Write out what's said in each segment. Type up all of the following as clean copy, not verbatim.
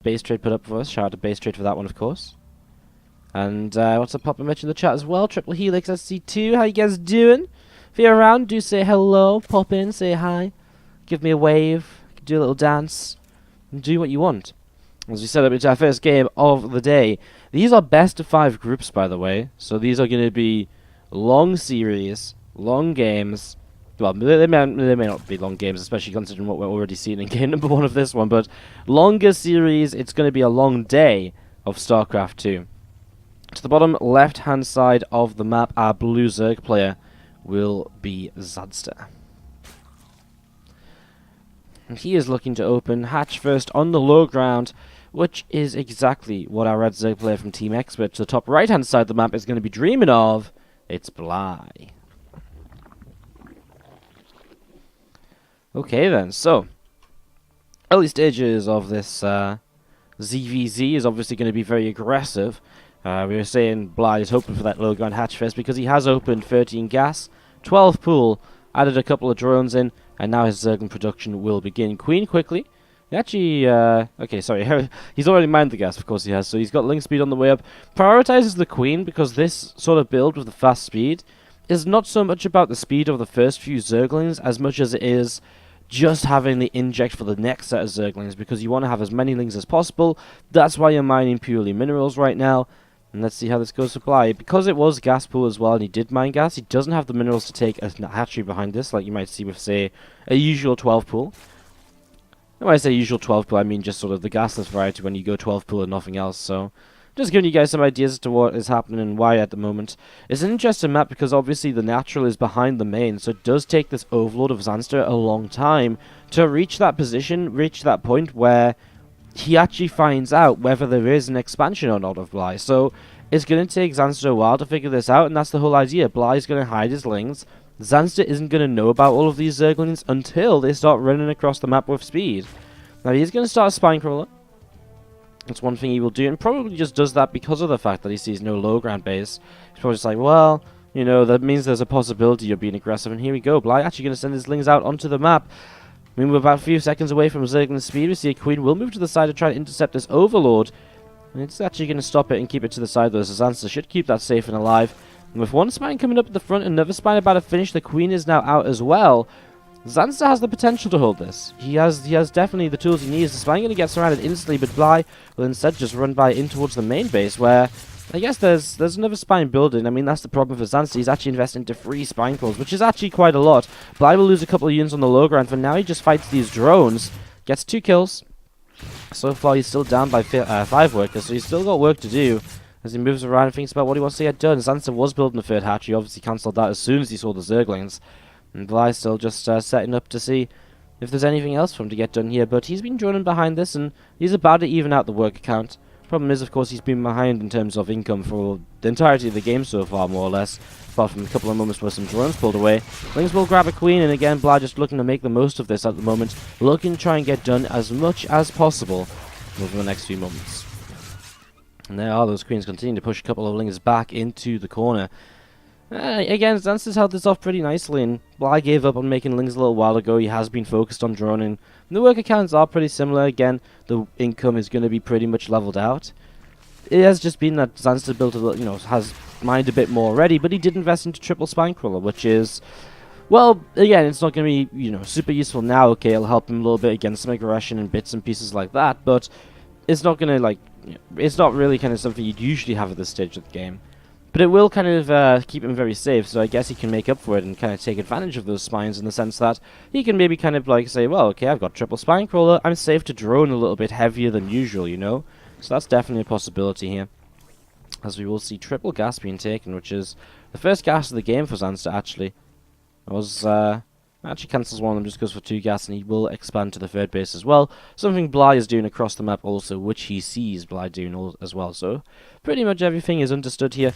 base trade put up for us. Shout out to base trade for that one, of course. And what's up, Papa Mitch in the chat as well. Triple Helix SC2, how you guys doing? If you're around, do say hello, pop in, say hi, give me a wave, do a little dance, and do what you want. As we set up into our first game of the day. These are best of 5 groups, by the way, so these are going to be long series, long games. Well, they may not be long games, especially considering what we're already seeing in game number 1 of this one, but longer series, it's going to be a long day of StarCraft 2. To the bottom left-hand side of the map, our blue Zerg player will be Zanster. And he is looking to open hatch first on the low ground, which is exactly what our red Zerg player from Team Expert to the top right-hand side of the map is going to be dreaming of. It's Bly. Okay then, so early stages of this ZvZ is obviously going to be very aggressive. We were saying Bly is hoping for that low ground hatch first because he has opened 13 gas, 12 pool, added a couple of drones in, and now his Zerglin production will begin. Queen quickly. He actually, okay, sorry, he's already mined the gas, of course he has, so he's got link speed on the way up. Prioritizes the Queen because this sort of build with the fast speed is not so much about the speed of the first few Zerglings as much as it is just having the inject for the next set of Zerglings, because you want to have as many links as possible. That's why you're mining purely minerals right now. And let's see how this goes for Bly. Because it was gas pool as well, and he did mine gas, he doesn't have the minerals to take a hatchery behind this, like you might see with, say, a usual 12 pool. And when I say usual 12 pool, I mean just sort of the gasless variety when you go 12 pool and nothing else, so just giving you guys some ideas as to what is happening and why at the moment. It's an interesting map because obviously the natural is behind the main, so it does take this Overlord of Zanster a long time to reach that position, reach that point where he actually finds out whether there is an expansion or not of Bly. So it's going to take Zanster a while to figure this out, and that's the whole idea. Bly's going to hide his lings. Zanster isn't going to know about all of these Zerglings until they start running across the map with speed. Now he's going to start a Spine Crawler. That's one thing he will do, and probably just does that because of the fact that he sees no low ground base. He's probably just like, well, you know, that means there's a possibility you're being aggressive, and here we go. Bly actually going to send his lings out onto the map. I mean, we're about a few seconds away from Zerglin speed. We see a Queen will move to the side to try to intercept this Overlord. And it's actually going to stop it and keep it to the side, though. So Zanster should keep that safe and alive. And with one Spine coming up at the front, another Spine about to finish, the Queen is now out as well. Zanster has the potential to hold this. He has definitely the tools he needs. The Spine going to get surrounded instantly, but Bly will instead just run by in towards the main base, where I guess there's another Spine building. I mean, that's the problem for Zanster. He's actually investing into 3 Spine Crawls, which is actually quite a lot. Bly will lose a couple of units on the low ground. For now, he just fights these drones. Gets 2 kills. So far, he's still down by 5 workers, so he's still got work to do as he moves around and thinks about what he wants to get done. Zanster was building the 3rd hatch. He obviously cancelled that as soon as he saw the Zerglings. And Bly's still just setting up to see if there's anything else for him to get done here. But he's been droning behind this, and he's about to even out the work count. Problem is, of course, he's been behind in terms of income for the entirety of the game so far, more or less. Apart from a couple of moments where some drones pulled away. Lings will grab a Queen, and again, Bly just looking to make the most of this at the moment. Looking to try and get done as much as possible over the next few moments. And there are those Queens continuing to push a couple of Lings back into the corner. Again, Zanster's held this off pretty nicely, and Bly gave up on making Lings a little while ago. He has been focused on droning. And the work accounts are pretty similar. Again, the income is going to be pretty much leveled out. It has just been that Zanster built a little, you know, has mined a bit more already, but he did invest into triple Spine Crawler, which is, well, again, it's not going to be, you know, super useful now. Okay, it'll help him a little bit against some aggression and bits and pieces like that, but it's not going to, like, it's not really kind of something you'd usually have at this stage of the game. But it will kind of keep him very safe, so I guess he can make up for it and kind of take advantage of those spines in the sense that he can maybe kind of like say, well, okay, I've got triple Spine Crawler, I'm safe to drone a little bit heavier than usual, you know? So that's definitely a possibility here. As we will see triple gas being taken, which is the first gas of the game for Zanster, actually. It was, actually cancels one of them, just goes for 2 gas, and he will expand to the 3rd base as well. Something Bly is doing across the map also, which he sees Bly doing as well. So pretty much everything is understood here,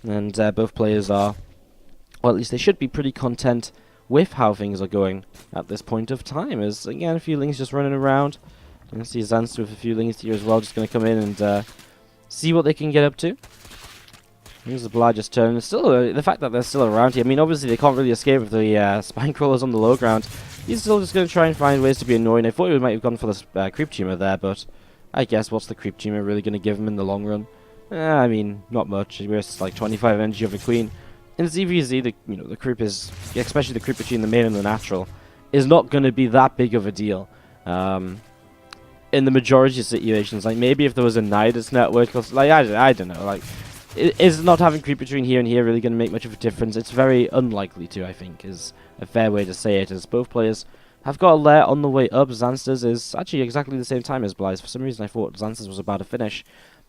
and both players are, or at least they should be pretty content with how things are going at this point of time. As again, a few Lings just running around. You can see Zanster with a few Lings here as well, just going to come in and see what they can get up to. Here's the Bly just turning. Still, the fact that they're still around here, I mean, obviously they can't really escape with the Spine Crawlers on the low ground. He's still just going to try and find ways to be annoying. I thought he might have gone for the creep tumor there, but I guess what's the creep teamer really going to give him in the long run? I mean, not much. He wastes like 25 energy of the queen. In ZvZ, the creep is, especially the creep between the main and the natural, is not going to be that big of a deal. In the majority of situations, like maybe if there was a Nidus network, or, like I don't know, like is not having creep between here and here really going to make much of a difference? It's very unlikely to, I think, is a fair way to say it, as both players have got a lair on the way up. Zanster's is actually exactly the same time as Bly's. For some reason I thought Zanster's was about to finish.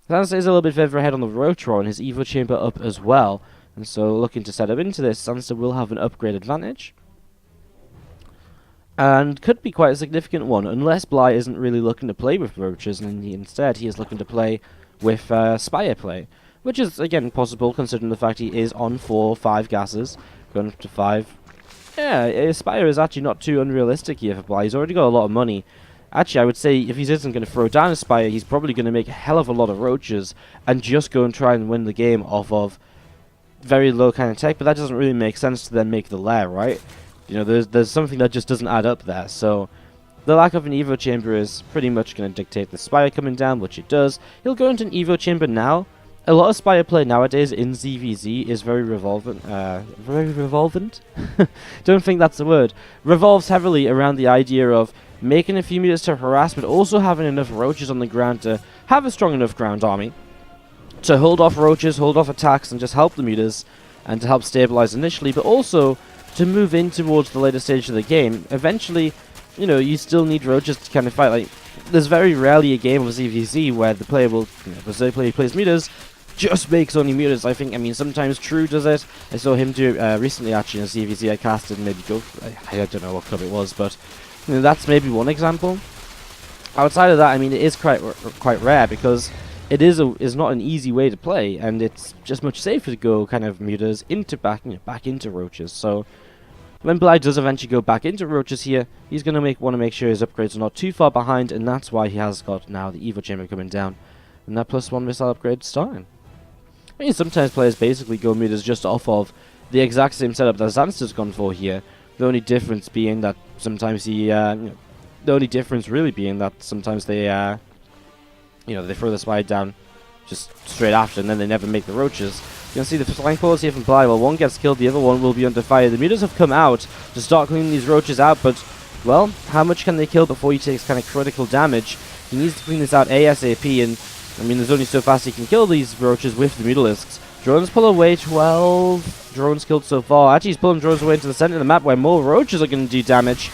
Zanster is a little bit further ahead on the Rotor, and his Evo Chamber up as well. And so looking to set up into this, Zanster will have an upgrade advantage. And could be quite a significant one, unless Bly isn't really looking to play with Roaches, and instead he is looking to play with Spire play. Which is, again, possible, considering the fact he is on 4-5 gases, going up to 5. Yeah, Spire is actually not too unrealistic here for Bly. He's already got a lot of money. Actually, I would say if he isn't going to throw down a Spire, he's probably going to make a hell of a lot of Roaches and just go and try and win the game off of very low kind of tech, but that doesn't really make sense to then make the lair, right? You know, there's something that just doesn't add up there, so the lack of an Evo Chamber is pretty much going to dictate the Spire coming down, which it does. He'll go into an Evo Chamber now. A lot of Spire play nowadays in ZvZ is very revolvent. Don't think that's the word. Revolves heavily around the idea of making a few meters to harass, but also having enough Roaches on the ground to have a strong enough ground army to hold off Roaches, hold off attacks, and just help the meters, and to help stabilize initially, but also to move in towards the later stage of the game. Eventually, you know, you still need Roaches to kind of fight. Like, there's very rarely a game of ZvZ where the player will, the player plays meters, just makes only meters. I mean, sometimes True does it. I saw him do it recently, actually, in ZvZ. I casted maybe go. I don't know what club it was, but you know, that's maybe one example. Outside of that, I mean, it is quite rare because it is not an easy way to play, and it's just much safer to go kind of meters into back into Roaches. So when Bly does eventually go back into Roaches here, he's going to want to make sure his upgrades are not too far behind, and that's why he has got now the Evo Chamber coming down, and that +1 missile upgrade starting. I mean, sometimes players basically go meters just off of the exact same setup that Zanster's gone for here. The only difference being that sometimes he, the only difference really being that sometimes they, they throw the Spire down just straight after, and then they never make the Roaches. You can see the flank pulls here from Bly. While one gets killed, the other one will be under fire. The meters have come out to start cleaning these Roaches out, but, well, how much can they kill before he takes kind of critical damage? He needs to clean this out ASAP, and I mean, there's only so fast he can kill these Roaches with the Mutalisks. Drones pull away, 12 drones killed so far. Actually, he's pulling drones away into the center of the map where more Roaches are going to do damage.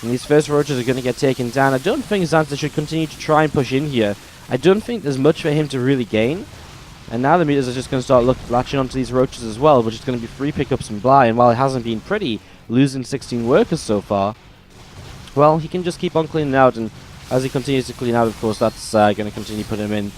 And these first Roaches are going to get taken down. I don't think Zanster should continue to try and push in here. I don't think there's much for him to really gain. And now the meters are just going to start latching onto these Roaches as well, which is going to be free pickups from Bly. And while it hasn't been pretty, losing 16 workers so far, well, he can just keep on cleaning out, and as he continues to clean out, of course, that's going to continue to put him in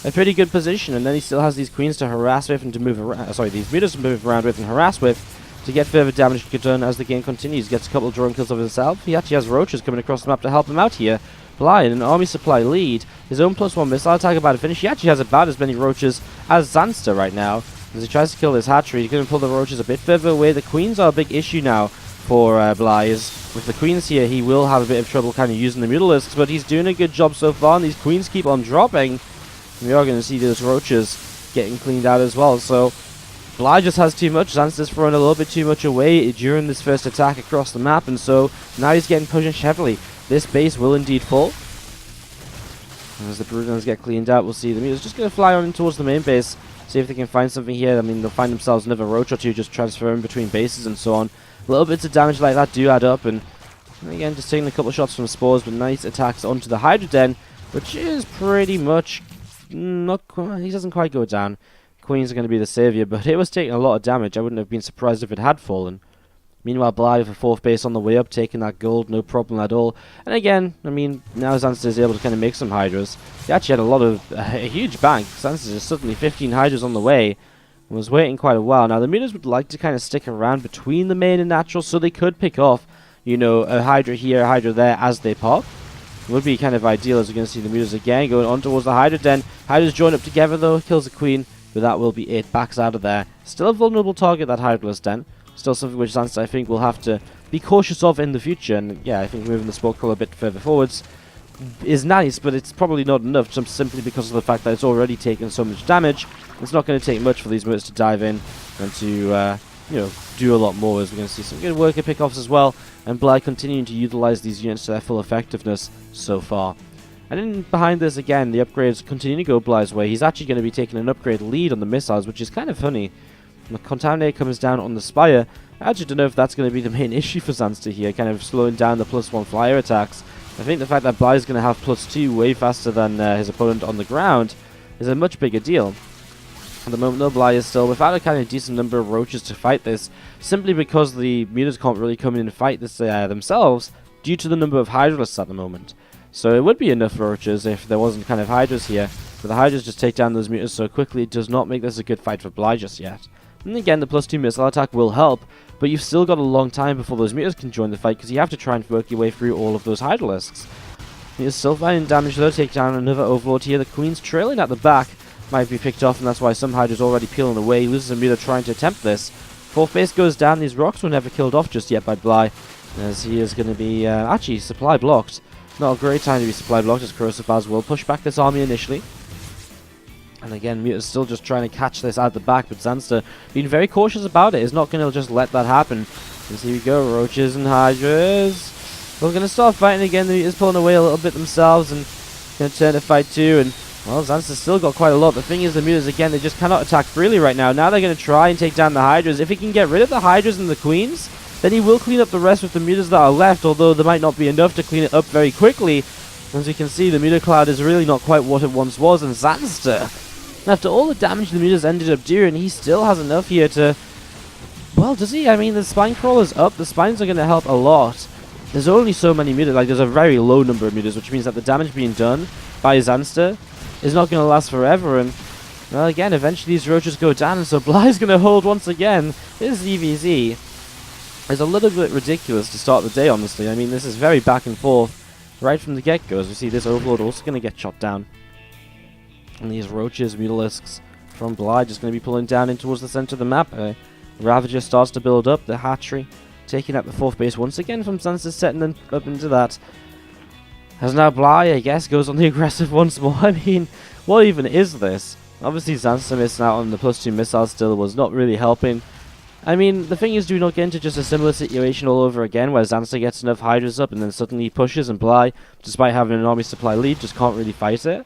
a pretty good position. And then he still has these queens to harass with and to move around. These meters to move around with and harass with to get further damage done as the game continues. Gets a couple of drone kills of himself. He actually has Roaches coming across the map to help him out here. Bly in an army supply lead. His own +1 missile attack about to finish. He actually has about as many Roaches as Zanster right now. As he tries to kill this hatchery, he's going to pull the Roaches a bit further away. The queens are a big issue now for Bly. With the queens here, he will have a bit of trouble kind of using the Mutalisks, but he's doing a good job so far, and these queens keep on dropping. We are going to see those Roaches getting cleaned out as well, so Bly just has too much. Zanster's throwing a little bit too much away during this first attack across the map, and so now he's getting pushed heavily. This base will indeed fall. As the Brutons get cleaned out, we'll see the Mutants just going to fly on towards the main base, see if they can find something here. I mean, they'll find themselves another Roach or two just transferring between bases and so on. Little bits of damage like that do add up, and again, just taking a couple of shots from Spores, but nice attacks onto the Hydra Den, which is pretty much not quite, he doesn't quite go down. Queens are going to be the savior, but it was taking a lot of damage. I wouldn't have been surprised if it had fallen. Meanwhile, Bly with a 4th base on the way up, taking that gold, no problem at all. And again, I mean, now Zanster is able to kind of make some Hydras. He actually had a lot of, a huge bank. Zanster is suddenly 15 Hydras on the way. Was waiting quite a while. Now, the meters would like to kind of stick around between the main and natural, so they could pick off, you know, a Hydra here, a Hydra there as they pop. It would be kind of ideal, as we're going to see the meters again going on towards the Hydra Den. Hydra's joined up together, though, kills the Queen, but that will be it. Backs out of there. Still a vulnerable target, that Hydra's Den. Still something which Zanster, I think, will have to be cautious of in the future. And yeah, I think moving the sport color a bit further forwards is nice, but it's probably not enough just simply because of the fact that it's already taken so much damage. It's not going to take much for these mutants to dive in and to, you know, do a lot more, as we're going to see some good worker pickoffs as well, and Bly continuing to utilize these units to their full effectiveness so far. And then behind this, again, the upgrades continue to go Bly's way. He's actually going to be taking an upgrade lead on the missiles, which is kind of funny. The Contaminate comes down on the Spire. I actually don't know if that's going to be the main issue for Zanster here, kind of slowing down the +1 flyer attacks. I think the fact that Bly is going to have +2 way faster than his opponent on the ground is a much bigger deal. At the moment, though, Bly is still without a kind of decent number of roaches to fight this, simply because the mutas can't really come in and fight this themselves due to the number of Hydralisks at the moment. So it would be enough roaches if there wasn't kind of Hydras here, but the Hydras just take down those mutas so quickly it does not make this a good fight for Bly just yet. And again, the +2 missile attack will help, but you've still got a long time before those mutas can join the fight because you have to try and work your way through all of those Hydralisks. He's still finding damage though, take down another Overlord here. The Queen's trailing at the back, might be picked off, and that's why some Hydra's already peeling away. He loses a muta trying to attempt this. 4th base goes down. These rocks were never killed off just yet by Bly, as he is going to be actually supply blocked. Not a great time to be supply blocked, as Corrosive Bars will push back this army initially. And again, Muta's still just trying to catch this out the back, but Zanster, being very cautious about it, is not going to just let that happen. As here we go, Roaches and Hydras. We're going to start fighting again. The Muta's pulling away a little bit themselves, and going to turn to fight too, and well, Zanster's still got quite a lot. The thing is, the Mutas, again, they just cannot attack freely right now. Now they're going to try and take down the Hydras. If he can get rid of the Hydras and the Queens, then he will clean up the rest with the Mutas that are left, although there might not be enough to clean it up very quickly. As you can see, the Muta cloud is really not quite what it once was, and Zanster, after all the damage the Mutas ended up doing, he still has enough here to... Well, does he? I mean, the Spine Crawler's up. The Spines are going to help a lot. There's only so many Mutas. Like, there's a very low number of Mutas, which means that the damage being done by Zanster is not going to last forever, and well, again, eventually these roaches go down, and so Bly's going to hold once again. This ZvZ is a little bit ridiculous to start the day, honestly. I mean, this is very back and forth right from the get-go, as we see this Overlord also going to get chopped down. And these roaches, Mutalisks from Bly just going to be pulling down in towards the center of the map. Ravager starts to build up, the hatchery, taking out the 4th base once again from Zanster, setting them up into that. As now Bly, I guess, goes on the aggressive once more. I mean, what even is this? Obviously, Zanster missing out on the +2 missiles still was not really helping. I mean, the thing is, do we not get into just a similar situation all over again, where Zanster gets enough Hydras up and then suddenly pushes, and Bly, despite having an army supply lead, just can't really fight it?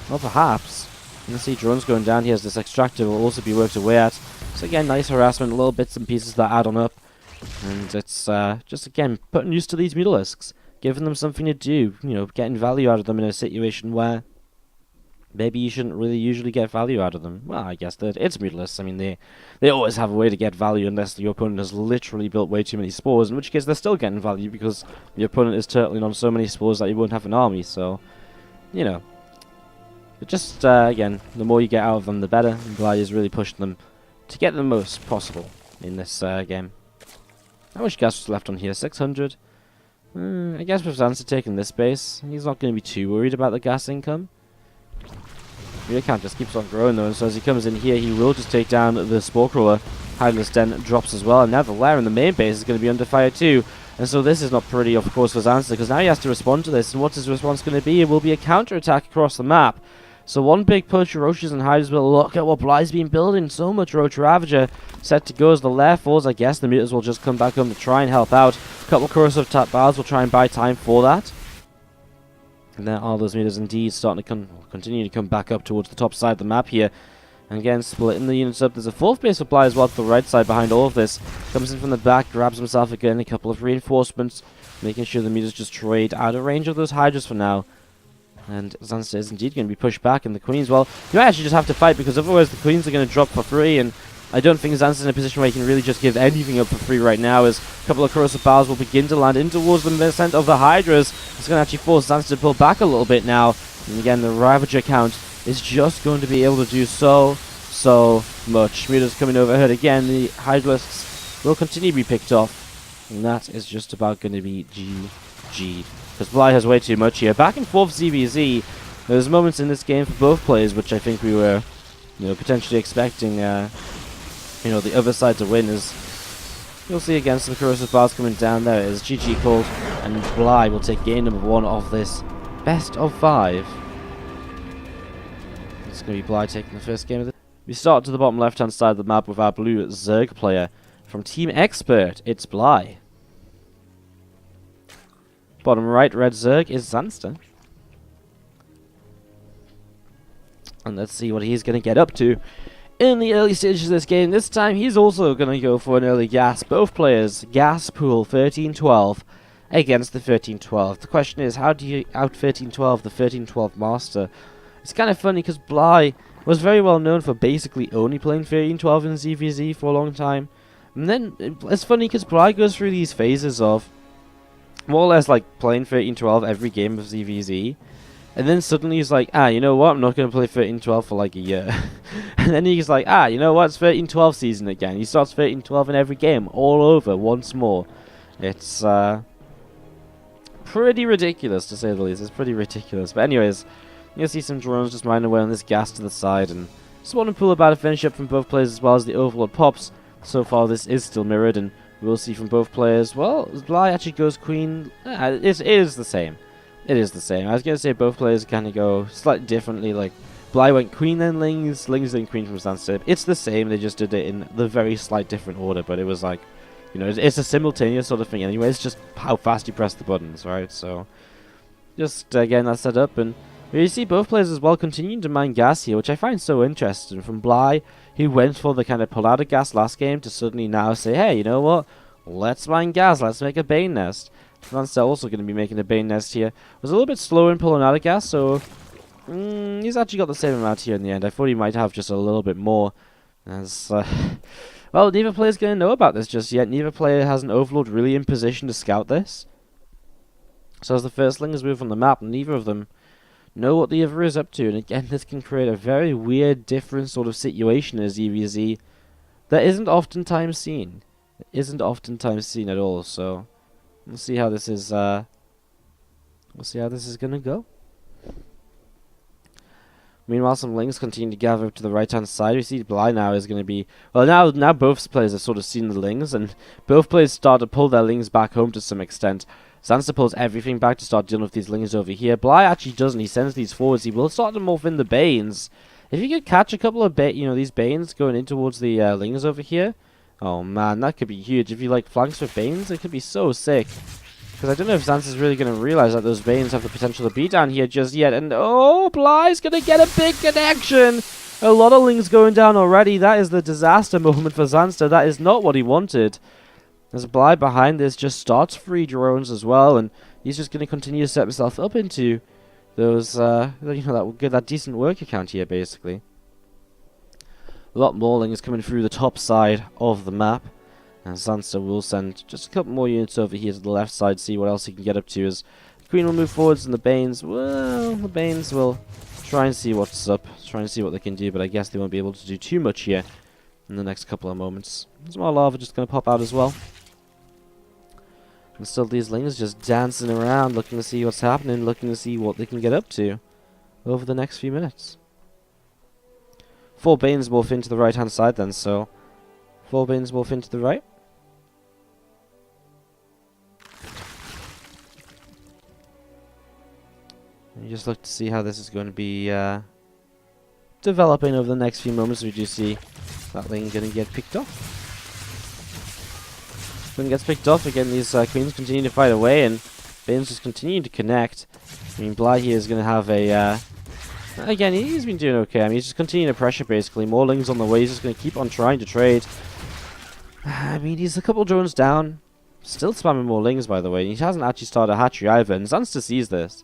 Well, perhaps. You can see drones going down here as this extractor will also be worked away at. So again, nice harassment, little bits and pieces that add on up. And it's just, again, putting used to these Mutalisks. Giving them something to do, you know, getting value out of them in a situation where maybe you shouldn't really usually get value out of them. Well, I guess that it's Mutalisks. I mean, they always have a way to get value unless your opponent has literally built way too many spores, in which case they're still getting value because your opponent is turtling on so many spores that you won't have an army, so, you know. But just, again, the more you get out of them, the better, and Bly is really pushing them to get the most possible in this game. How much gas was left on here? 600? I guess with Zanster taking this base, he's not going to be too worried about the gas income. The account just keeps on growing though, and so as he comes in here, he will just take down the Spore Crawler. Hydralisk Den drops as well, and now the lair in the main base is going to be under fire too. And so this is not pretty, of course, for Zanster, because now he has to respond to this, and what's his response going to be? It will be a counter-attack across the map. So one big push, Roaches and Hydras, will look at what Bly's been building. So much Roach Ravager set to go as the lair falls. I guess the Mutas will just come back home to try and help out. A couple of Corrosive Tap Bars will try and buy time for that. And there are those Mutas indeed starting to continue to come back up towards the top side of the map here. And again, splitting the units up. There's a 4th base supply as well to the right side behind all of this. Comes in from the back, grabs himself again a couple of reinforcements, making sure the Mutas just trade out of range of those Hydras for now. And Zanster is indeed going to be pushed back, and the Queens, well, you might actually just have to fight, because otherwise the Queens are going to drop for free, and I don't think Zanster's in a position where he can really just give anything up for free right now, as a couple of Corrosive Bars will begin to land in towards the descent of the Hydras. It's going to actually force Zanster to pull back a little bit now, and again, the Ravager count is just going to be able to do so much. Muta's coming overhead again, the Hydralisks will continue to be picked off, and that is just about going to be GG. Because Bly has way too much here. Back and forth ZvZ. There's moments in this game for both players which I think we were, you know, potentially expecting, you know, the other side to win. As you'll see again, some Corrosive Bars coming down. There it is. GG called, and Bly will take game number 1 of this Best of 5. It's going to be Bly taking the first game of the... We start to the bottom left-hand side of the map with our blue Zerg player. From Team Expert, it's Bly. Bottom right, red Zerg is Zanster. And let's see what he's going to get up to in the early stages of this game. This time, he's also going to go for an early gas. Both players, gas pool 13-12 against the 13-12. The question is, how do you out 13-12 the 13-12 master? It's kind of funny because Bly was very well known for basically only playing 13-12 in ZvZ for a long time. And then, it's funny because Bly goes through these phases of more or less like playing 13-12 every game of ZvZ. And then suddenly he's like, you know what, I'm not going to play 13-12 for like a year. And then he's like, you know what, it's 13-12 season again. He starts 13-12 in every game, all over, once more. It's pretty ridiculous, to say the least. It's pretty ridiculous. But anyways, you'll see some drones just mining away on this gas to the side. And spawn and pool about to finish up from both players as well as the overlord pops. So far, this is still mirrored, and we'll see from both players. Well, Bly actually goes queen. It is the same. It is the same. I was going to say both players kind of go slightly differently. Like, Bly went queen then Lings, Lings then queen from Zanster. It's the same, they just did it in the very slight different order, but it was like, you know, it's a simultaneous sort of thing anyway. It's just how fast you press the buttons, right? So, just getting that set up, and you see both players as well continuing to mine gas here, which I find so interesting. From Bly, who went for the kind of pull out of gas last game, to suddenly now say, hey, you know what? Let's mine gas, let's make a Bane nest. Zanster also going to be making a Bane nest here. Was a little bit slower in pulling out of gas, so he's actually got the same amount here in the end. I thought he might have just a little bit more. As well, neither player's going to know about this just yet. Neither player has an overlord really in position to scout this. So as the first Lingers move on the map, neither of them know what the other is up to. And again, this can create a very weird, different sort of situation as ZvZ that isn't oftentimes seen. It isn't oftentimes seen at all, so we'll see how this is gonna go. Meanwhile, some Lings continue to gather up to the right-hand side. We see Bly now is going to be... Well, now both players have sort of seen the Lings, and both players start to pull their Lings back home to some extent. Zanster pulls everything back to start dealing with these Lings over here. Bly actually doesn't. He sends these forwards. He will start to morph in the Banes. If you could catch a couple of these Banes going in towards the Lings over here, oh man, that could be huge. If you like flanks with Banes, it could be so sick. Because I don't know if Zanster's really going to realize that those Banes have the potential to be down here just yet. And oh, Bly's going to get a big connection. A lot of Lings going down already. That is the disaster moment for Zanster. That is not what he wanted. As Bly behind this just starts 3 drones as well. And he's just going to continue to set himself up into those, that decent work account here, basically. A lot more Lings coming through the top side of the map. And Zanster will send just a couple more units over here to the left side, see what else he can get up to. As the Queen will move forwards and the Banes, well, the Banes will try and see what's up, try and see what they can do, but I guess they won't be able to do too much here in the next couple of moments. There's more lava just going to pop out as well. And still these Lings just dancing around, looking to see what's happening, looking to see what they can get up to over the next few minutes. 4 Banes morph into the right-hand side then, so 4 Banes morph into the right. And you just look to see how this is going to be developing over the next few moments. We do see that Ling going to get picked off. When it gets picked off again, these Queens continue to fight away, and Banes just continue to connect. I mean, Bly here is going to have a... again, he's been doing okay. I mean, he's just continuing to pressure, basically. More Lings on the way. He's just going to keep on trying to trade. I mean, he's a couple drones down. Still spamming more Lings, by the way. He hasn't actually started a hatchery either, and Zanster sees this.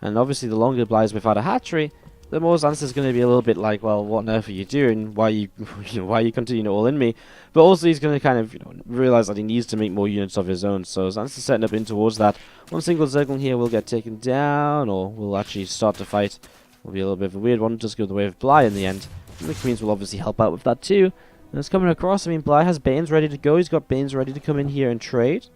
And obviously, the longer Bly's without a hatchery, the more Zanster's going to be a little bit like, well, what on earth are you doing? Why are you continuing to all in me? But also, he's going to kind of realize that he needs to make more units of his own. So Zanster's setting up in towards that. One single Zerglin here will get taken down, or will actually start to fight. Will be a little bit of a weird one. Just go the way of Bly in the end. And the Queens will obviously help out with that too. And it's coming across. I mean, Bly has Banes ready to go. He's got Banes ready to come in here and trade.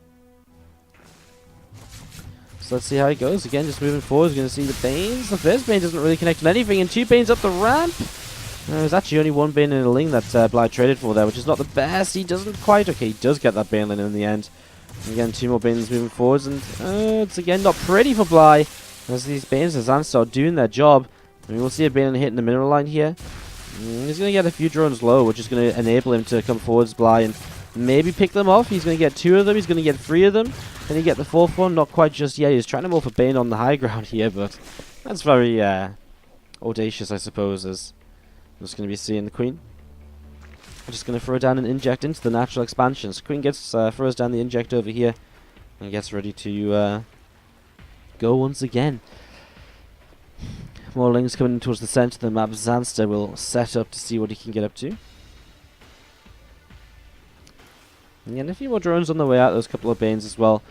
So let's see how it goes. Again, just moving forward. We're going to see the Banes. The first Bane doesn't really connect on anything. And 2 Banes up the ramp. There's actually only 1 Bane and a Ling that Bly traded for there, which is not the best. He doesn't quite... Okay, he does get that Baneling in the end. And again, 2 more Banes moving forwards. And it's again not pretty for Bly. As these Banes of Zanster are doing their job. I mean, we'll see a Bane hitting the mineral line here. He's going to get a few drones low, which is going to enable him to come forwards, Bly, and maybe pick them off. He's going to get 2 of them. He's going to get 3 of them. Can he get the 4th one? Not quite just yet. He's trying to move for Bane on the high ground here, but that's very audacious, I suppose, as I'm just going to be seeing the Queen. I'm just going to throw down an inject into the natural expansion. So Queen gets throws down the inject over here and gets ready to go once again. More lings coming towards the center of the map. Zanster will set up to see what he can get up to. And a few more drones on the way out. Those couple of Banes as well.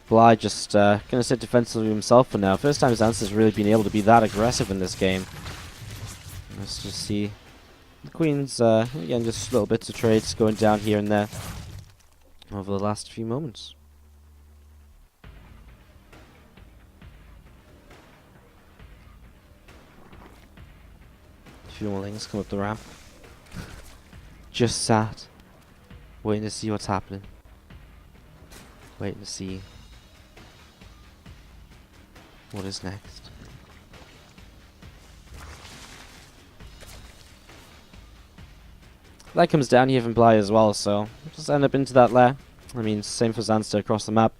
Bly just going to sit defensively himself for now. First time Zanster's really been able to be that aggressive in this game. Let's just see. The Queen's, again, just little bits of trades going down here and there over the last few moments. A few more lings come up the ramp. Just sat, waiting to see what's happening. Waiting to see what is next. That comes down here from Bly as well, so just end up into that lair. I mean, same for Zanster across the map.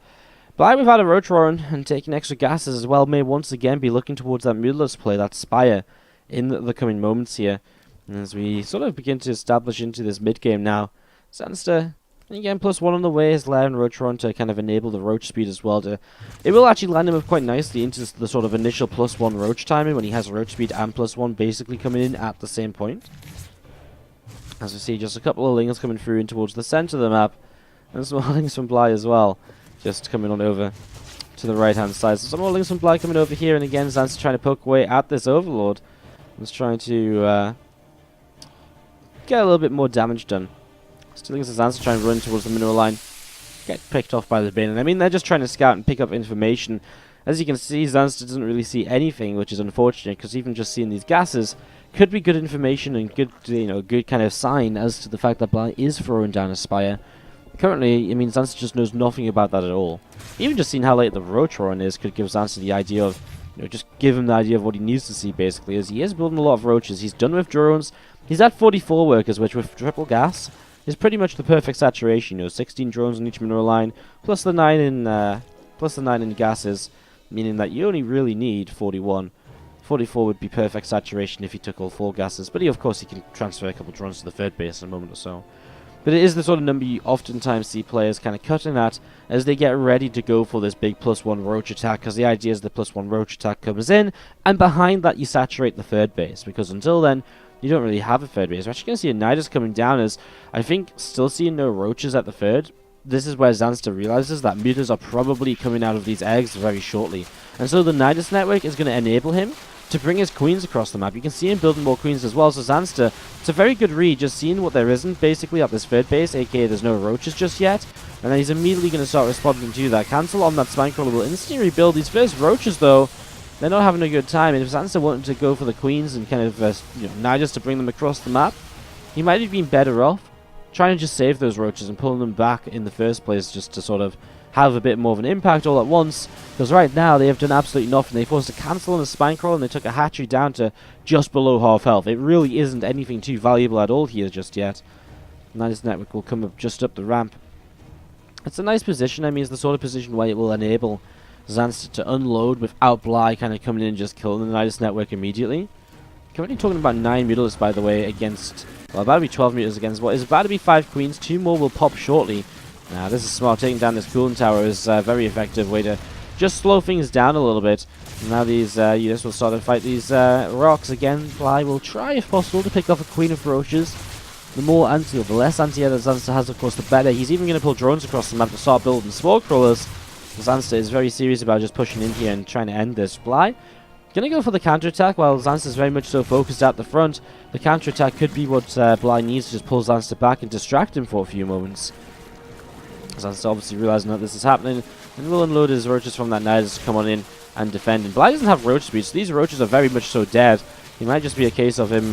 Bly, we've had a Roach Roaring and taking extra gases as well, may once again be looking towards that Moodless play, that Spire, in the coming moments here. And as we sort of begin to establish into this mid-game now, Zanster, again, +1 on the way, his lair and Roach Roaring to kind of enable the Roach speed as well. It will actually land him up quite nicely into the sort of initial +1 Roach timing when he has Roach speed and +1 basically coming in at the same point. As we see, just a couple of lings coming through in towards the center of the map. And some more lings from Bly as well. Just coming on over to the right-hand side. So some more lings from Bly coming over here. And again, Zanster trying to poke away at this Overlord. Just trying to get a little bit more damage done. Still lings of Zanster trying to run towards the mineral line. Get picked off by the Bane. And I mean, they're just trying to scout and pick up information. As you can see, Zanster doesn't really see anything, which is unfortunate. Because even just seeing these gases could be good information and good, good kind of sign as to the fact that Bly is throwing down a Spire. Currently, I mean, Zanster just knows nothing about that at all. Even just seeing how late the Roach Roaring is could give Zanster the idea of, just give him the idea of what he needs to see, basically, as he is building a lot of Roaches. He's done with drones. He's at 44 workers, which with triple gas is pretty much the perfect saturation. 16 drones on each mineral line, plus the 9 in gases, meaning that you only really need 41. 44 would be perfect saturation if he took all 4 gases, but of course he can transfer a couple drones to the third base in a moment or so. But it is the sort of number you oftentimes see players kind of cutting at as they get ready to go for this big +1 Roach attack, because the idea is the +1 Roach attack comes in, and behind that you saturate the third base, because until then, you don't really have a third base. We're actually going to see a Nidus coming down as, I think, still seeing no Roaches at the third. This is where Zanster realizes that Mutas are probably coming out of these eggs very shortly. And so the Nidus network is going to enable him to bring his Queens across the map. You can see him building more Queens as well, so Zanster, it's a very good read, just seeing what there isn't basically at this third base, aka there's no Roaches just yet, and then he's immediately going to start responding to that. Cancel on that Spinecrawler will instantly rebuild. These first Roaches though, they're not having a good time, and if Zanster wanted to go for the Queens and kind of Nidus to bring them across the map, he might have been better off trying to just save those Roaches and pulling them back in the first place, just to sort of have a bit more of an impact all at once, because right now they have done absolutely nothing. They forced a cancel on the Spinecrawler and they took a hatchery down to just below half health. It really isn't anything too valuable at all here just yet. Nidus network will come up just up the ramp. It's a nice position. I mean, it's the sort of position where it will enable Zanster to unload without Bly kind of coming in and just killing the Nidus network immediately. Currently talking about 9 Mutalists, by the way, against, well, about to be 12 Mutalists against what is about to be 5 Queens. 2 more will pop shortly. Now, this is smart. Taking down this cooling tower is a very effective way to just slow things down a little bit. Now these units will start to fight these rocks again. Bly will try, if possible, to pick off a Queen of Roaches. The more anti, or the less anti-air that Zanster has, of course, the better. He's even going to pull drones across the map to start building Spore Crawlers. Zanster is very serious about just pushing in here and trying to end this. Bly going to go for the counter-attack, while Zanster is very much so focused at the front. The counter-attack could be what Bly needs to just pull Zanster back and distract him for a few moments. Zanster obviously realizing that this is happening, and will unload his Roaches from that Nidus to come on in and defend. And Bly doesn't have Roach speed, so these Roaches are very much so dead. It might just be a case of him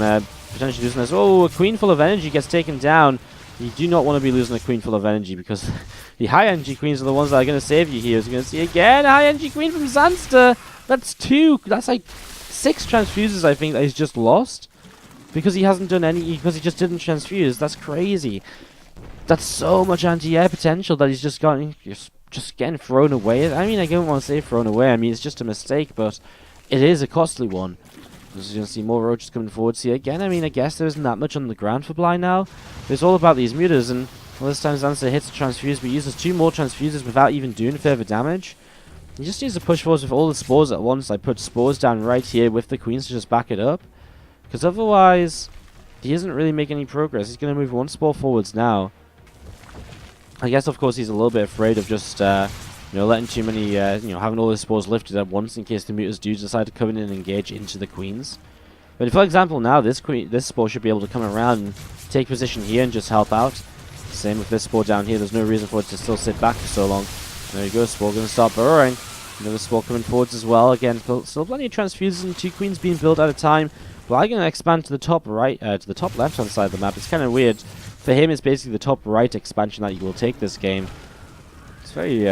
potentially losing this. Oh, a Queen full of energy gets taken down. You do not want to be losing a Queen full of energy, because the high energy Queens are the ones that are going to save you here. As you're going to see again, high energy Queen from Zanster. That's like 6 transfuses, I think, that he's just lost. Because he hasn't done any, because he just didn't transfuse. That's crazy. That's so much anti-air potential that he's just getting thrown away. I mean, I don't want to say thrown away. I mean, it's just a mistake, but it is a costly one. As you can see, more roaches coming forwards here again. I mean, I guess there isn't that much on the ground for Bly now. But it's all about these mutas, and well, this time Zanster hits a transfuse, but uses 2 more transfuses without even doing further damage. He just needs to push forwards with all the spores at once. I put spores down right here with the queens to just back it up. Because otherwise, he isn't really making any progress. He's going to move 1 spore forwards now. I guess, of course, he's a little bit afraid of just, letting too many, having all his spores lifted at once in case the mutas do decide to come in and engage into the queens. But for example, now this spore should be able to come around and take position here and just help out. Same with this spore down here. There's no reason for it to still sit back for so long. There you go, spore going to start burrowing. Another spore coming forwards as well. Again, still plenty of transfuses and 2 queens being built at a time. But I'm going to expand to the top right, to the top left-hand side of the map. It's kind of weird. For him, it's basically the top right expansion that you will take this game. It's very,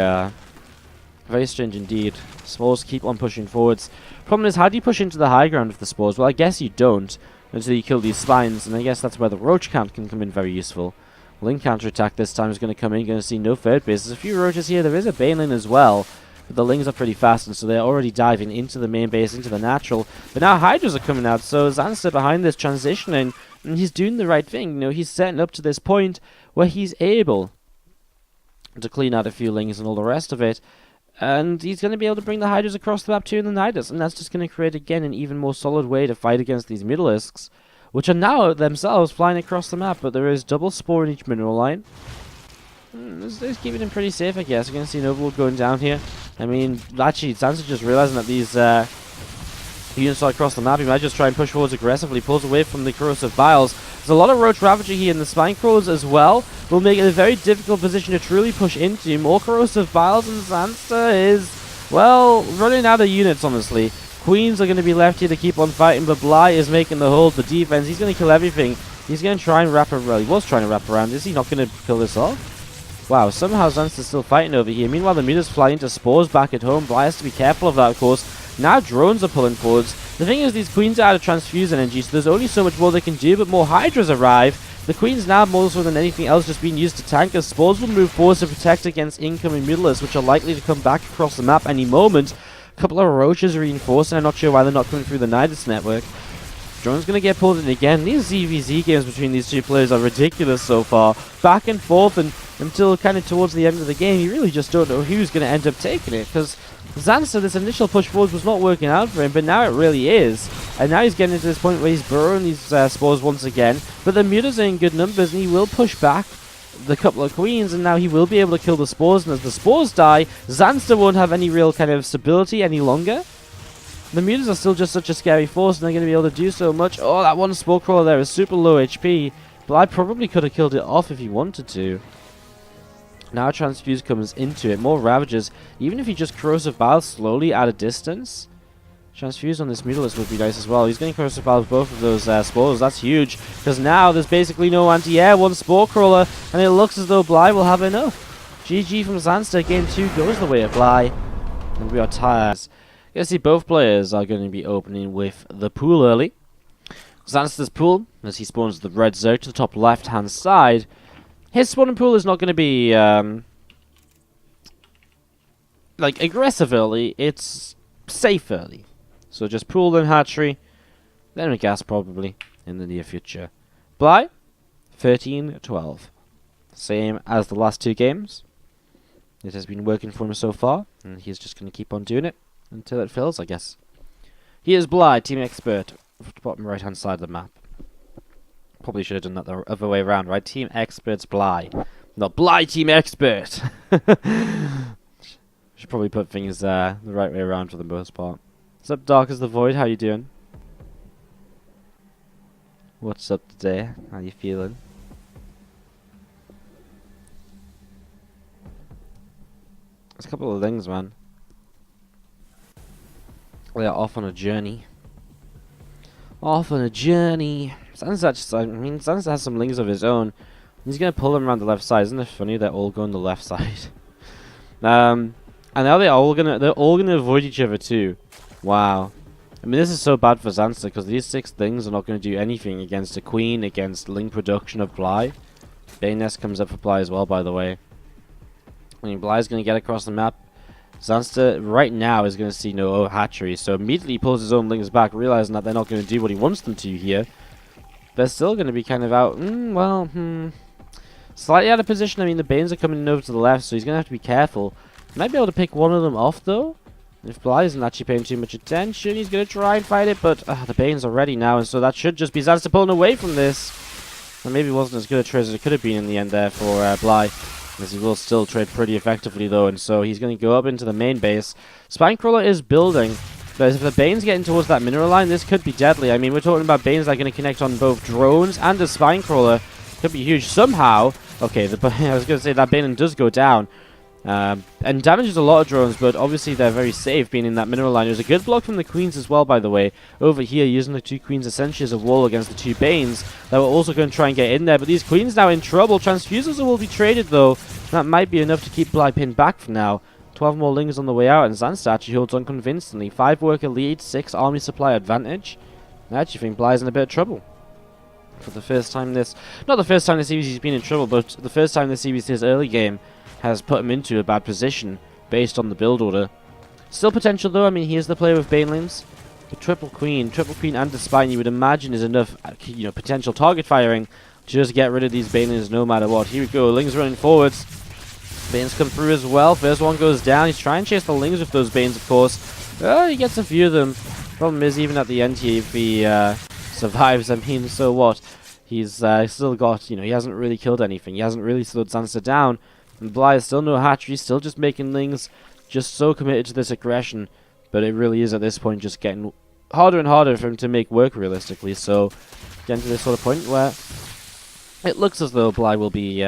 very strange indeed. Spores keep on pushing forwards. Problem is, how do you push into the high ground with the spores? Well, I guess you don't until you kill these spines, and I guess that's where the roach count can come in very useful. Link counter-attack this time is going to come in. Going to see no third base. There's a few roaches here. There is a Baneling as well. But the Lings are pretty fast, and so they're already diving into the main base, into the natural. But now Hydras are coming out, so Zanster behind this transitioning, and he's doing the right thing. You know, he's setting up to this point where he's able to clean out a few Lings and all the rest of it. And he's going to be able to bring the Hydras across the map too in the Nidus, and that's just going to create, again, an even more solid way to fight against these Mutalisks, which are now themselves flying across the map, but there is double spore in each mineral line. This is keeping him pretty safe, I guess. We're going to see an Overlord going down here. I mean, actually, Zanster just realizing that these units are across the map. He might just try and push forwards aggressively. Pulls away from the Corrosive Biles. There's a lot of Roach Ravager here, and the Spine Crawlers as well will make it a very difficult position to truly push into. More Corrosive Biles, and Zanster is, well, running out of units, honestly. Queens are going to be left here to keep on fighting, but Bly is making the hold, the defense. He's going to kill everything. He's going to try and wrap around. Well, he was trying to wrap around. Is he not going to kill this off? Wow, somehow Zanster's still fighting over here. Meanwhile, the mutas fly into spores back at home. Bly has to be careful of that, of course. Now drones are pulling forwards. The thing is, these queens are out of transfuse energy, so there's only so much more they can do, but more Hydras arrive. The queens now, more so than anything else, just being used to tank, as spores will move forwards to protect against incoming Mutalisks, which are likely to come back across the map any moment. A couple of roaches reinforced, and I'm not sure why they're not coming through the Nidus network. Drone's going to get pulled in again. These ZvZ games between these two players are ridiculous so far. Back and forth, and until kind of towards the end of the game, you really just don't know who's going to end up taking it. Because Zanster, this initial push forward was not working out for him, but now it really is. And now he's getting to this point where he's burrowing these spores once again. But the mutas are in good numbers, and he will push back the couple of queens, and now he will be able to kill the spores. And as the spores die, Zanster won't have any real kind of stability any longer. The mutas are still just such a scary force, and they're going to be able to do so much. Oh, that one spore crawler there is super low HP, but I probably could have killed it off if he wanted to. Now Transfuse comes into it. More Ravagers. Even if he just Corrosive Bile slowly at a distance, Transfuse on this Mutalisk would be nice as well. He's getting Corrosive Bile with both of those spores. That's huge, because now there's basically no anti-air. One Spore Crawler, and it looks as though Bly will have enough. GG from Zanster. Game 2 goes the way of Bly, and we are tired. You see, both players are going to be opening with the pool early. Zanster's pool, as he spawns the red zone to the top left-hand side. His spawning pool is not going to be, like, aggressive early. It's safe early. So just pool, then hatchery, then a gas probably in the near future. Bly, 13-12. Same as the last 2 games. It has been working for him so far, and he's just going to keep on doing it until it fills, I guess. He is Bly, team expert, bottom right hand side of the map. Probably should have done that the other way around, right? Team experts Bly, not Bly team expert. Should probably put things the right way around for the most part. What's up, Dark as the Void? How you doing? What's up today? How you feeling? There's a couple of things, man. We are off on a journey. Off on a journey. Zanster has some Lings of his own. He's going to pull them around the left side. Isn't it funny? They're all going the left side. And now they're all gonna avoid each other too. Wow. I mean, this is so bad for Zanster, because these 6 things are not going to do anything against a queen, against Link production of Bly. Bane Nest comes up for Bly as well, by the way. I mean, Bly's going to get across the map. Zanster, right now, is going to see no hatchery, so immediately he pulls his own Links back, realizing that they're not going to do what he wants them to here. They're still going to be kind of out, slightly out of position. I mean, the Banes are coming over to the left, so he's going to have to be careful. Might be able to pick one of them off, though. If Bly isn't actually paying too much attention, he's going to try and fight it, but the Banes are ready now, and so that should just be Zanster pulling away from this. And maybe it wasn't as good a trade as it could have been in the end there for Bly, as he will still trade pretty effectively, though, and so he's going to go up into the main base. Spinecrawler is building, but if the Bane's getting towards that mineral line, this could be deadly. I mean, we're talking about Banes that are going to connect on both drones and a Spinecrawler. Could be huge somehow. Okay, I was going to say that Bane does go down. And damages a lot of drones, but obviously they're very safe being in that mineral line. There's a good block from the queens as well, by the way. Over here, using the 2 queens essentially as a wall against the 2 Banes that were also going to try and get in there. But these queens now in trouble. Transfusers will be traded, though. That might be enough to keep Bly pinned back for now. 12 more Lings on the way out, and Zanster actually holds on convincingly. 5 worker lead, 6 army supply advantage. I actually think Bly's in a bit of trouble. For the first time this... Not the first time this series he's been in trouble, but the first time this series, his early game, has put him into a bad position based on the build order. Still potential, though. I mean, he is the player with Banelings. The triple queen and the spine, you would imagine, is enough, potential target firing to just get rid of these Banelings no matter what. Here we go. Lings running forwards. Banes come through as well. First one goes down. He's trying to chase the Lings with those Banes, of course. He gets a few of them. Problem is, even at the end here, if he survives, I mean, so what? He's still got, he hasn't really killed anything. He hasn't really slowed Zanster down. And Bly is still no hatchery, still just making Lings, just so committed to this aggression. But it really is at this point just getting harder and harder for him to make work realistically. So, getting to this sort of point where it looks as though Bly will be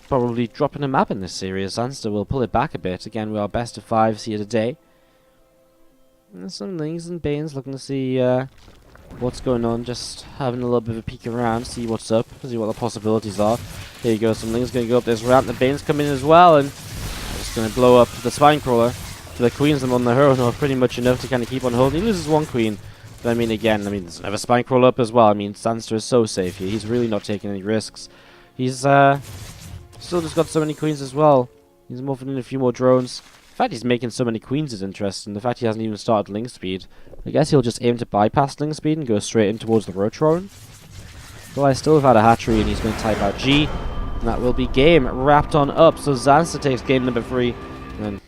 probably dropping a map in this series. Zanster will pull it back a bit. Again, we are best of 5s here today. And some Lings and Banes looking to see what's going on, just having a little bit of a peek around, see what's up, see what the possibilities are. There you go, some Lings going to go up this ramp, the Banes come in as well, and just going to blow up the Spinecrawler. For the Queens, them on the hurl are pretty much enough to kind of keep on holding. He loses 1 Queen, but I mean, again, there's another Spinecrawler up as well. I mean, Zanster is so safe here, he's really not taking any risks. He's still just got so many Queens as well. He's morphing in a few more drones. The fact he's making so many Queens is interesting. The fact he hasn't even started Link Speed. I guess he'll just aim to bypass Link Speed and go straight in towards the Rotron. Well, I still have had a hatchery and he's going to type out G. And that will be game wrapped on up. So Zanster takes game number 3. And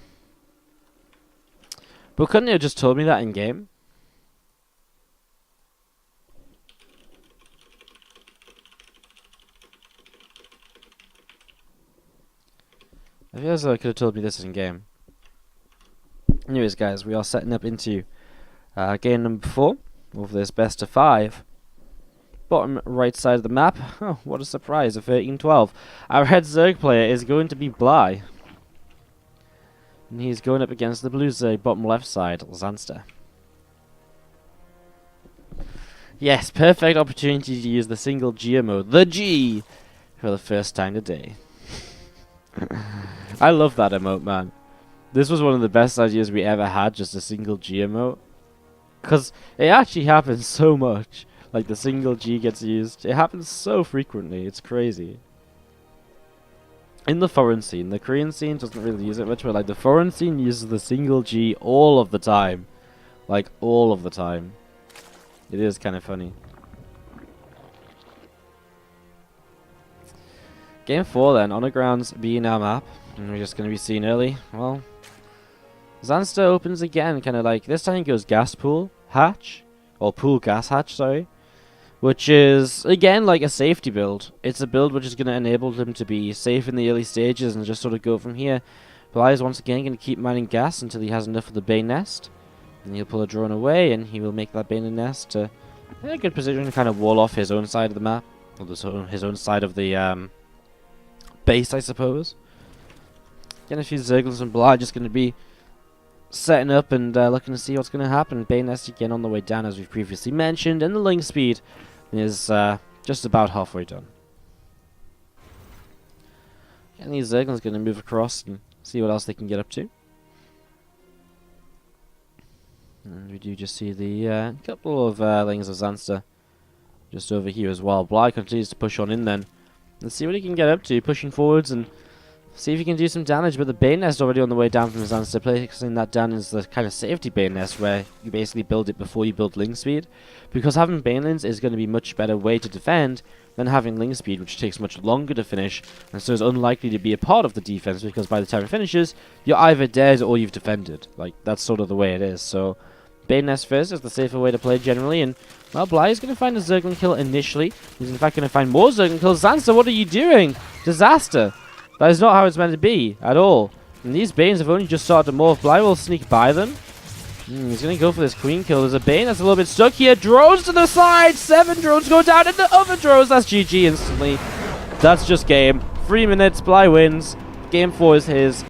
but couldn't you have just told me that in game? I feel as though I could have told me this in game. Anyways, guys, we are setting up into game number 4 of this best of 5. Bottom right side of the map. Oh, what a surprise, a 13-12. Our head Zerg player is going to be Bly. And he's going up against the blue Zerg bottom left side, Zanster. Yes, perfect opportunity to use the single G mode, the G, for the first time today. I love that emote, man. This was one of the best ideas we ever had, just a single G emote. Because it actually happens so much. Like, the single G gets used. It happens so frequently. It's crazy. In the foreign scene, the Korean scene doesn't really use it much, but like the foreign scene uses the single G all of the time. Like, all of the time. It is kind of funny. Game 4 then, Honor Grounds being our map. And we're just going to be seen early. Well, Zanster opens again, kind of like, this time he goes gas pool hatch. Or pool gas hatch, sorry. Which is, again, like a safety build. It's a build which is going to enable him to be safe in the early stages and just sort of go from here. Bly is once again going to keep mining gas until he has enough of the Bane Nest. And he'll pull a drone away and he will make that Bane Nest in a good position to kind of wall off his own side of the map. Or his own side of the base, I suppose. Again, a few Zerglings and Bly just going to be setting up and looking to see what's going to happen. Bane Nest again on the way down, as we've previously mentioned, and the Link Speed is just about halfway done. And these Zerglings going to move across and see what else they can get up to. And we do just see the couple of lanes of Zanster just over here as well. Bly continues to push on in then. Let's see what he can get up to, pushing forwards and see if he can do some damage. But the Bane Nest already on the way down from Zanster, placing that down as the kind of safety Bane Nest where you basically build it before you build Link Speed. Because having Banelings is going to be a much better way to defend than having Link Speed, which takes much longer to finish, and so is unlikely to be a part of the defense, because by the time it finishes, you're either dead or you've defended. Like, that's sort of the way it is. So Bane Nest first is the safer way to play generally, and well, Bly is going to find a Zergling kill initially. He's in fact going to find more Zergling kills. Zanster, what are you doing? Disaster. That is not how it's meant to be at all. And these Banes have only just started to morph. Bly will sneak by them. He's going to go for this Queen kill. There's a Bane that's a little bit stuck here. Drones to the side. 7 drones go down into other drones. That's GG instantly. That's just game. 3 minutes. Bly wins. Game 4 is his.